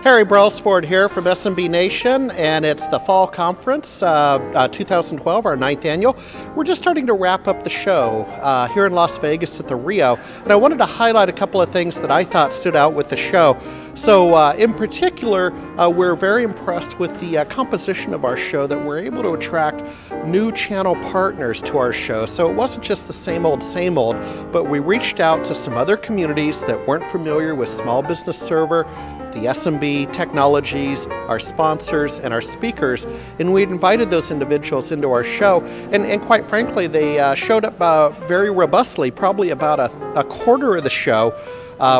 Harry Brelsford here from SMB Nation, and it's the Fall Conference 2012, our 9th annual. We're just starting to wrap up the show here in Las Vegas at the Rio, and I wanted to highlight a couple of things that I thought stood out with the show. So in particular, we're very impressed with the composition of our show, that we're able to attract new channel partners to our show. So it wasn't just the same old, but we reached out to some other communities that weren't familiar with Small Business Server, the SMB technologies, our sponsors, and our speakers, and we invited those individuals into our show, and quite frankly, they showed up very robustly. Probably about a quarter of the show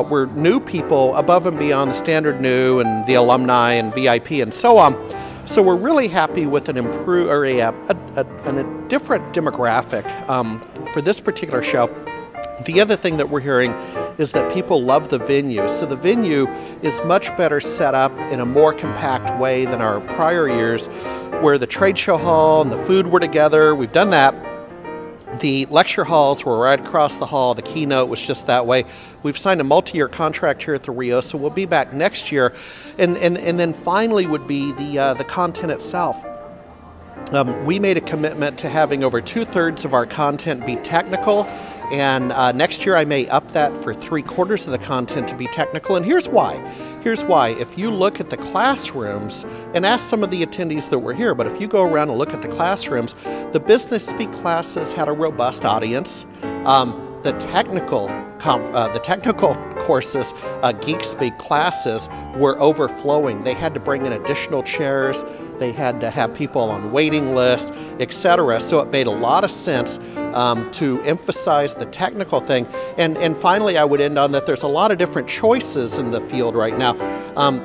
were new people above and beyond the standard new and the alumni and VIP and so on. So we're really happy with an improved or a different demographic for this particular show. The other thing that we're hearing is that people love the venue. So the venue is much better set up in a more compact way than our prior years, where the trade show hall and the food were together. We've done that. The lecture halls were right across the hall. The keynote was just that way. We've signed a multi-year contract here at the Rio, so we'll be back next year. And then finally would be the content itself. We made a commitment to having over 2/3 of our content be technical, and next year I may up that for 3/4 of the content to be technical, and here's why. Here's why. If you look at the classrooms, and ask some of the attendees that were here, but if you go around and look at the classrooms, the business speak classes had a robust audience. The technical courses, Geek Speak classes, were overflowing. They had to bring in additional chairs. They had to have people on waiting lists, etc. So it made a lot of sense to emphasize the technical thing. And finally, I would end on that there's a lot of different choices in the field right now.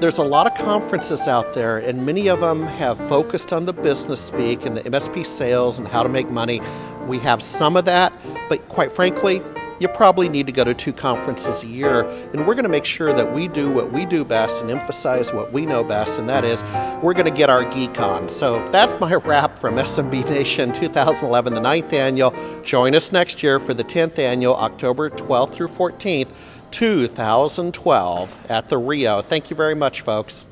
There's a lot of conferences out there, and many of them have focused on the business speak and the MSP sales and how to make money. We have some of that, but quite frankly, you probably need to go to 2 conferences a year, and we're going to make sure that we do what we do best and emphasize what we know best, and that is we're going to get our geek on. So that's my wrap from SMB Nation 2011, the 9th annual. Join us next year for the 10th annual, October 12th through 14th, 2012 at the Rio. Thank you very much, folks.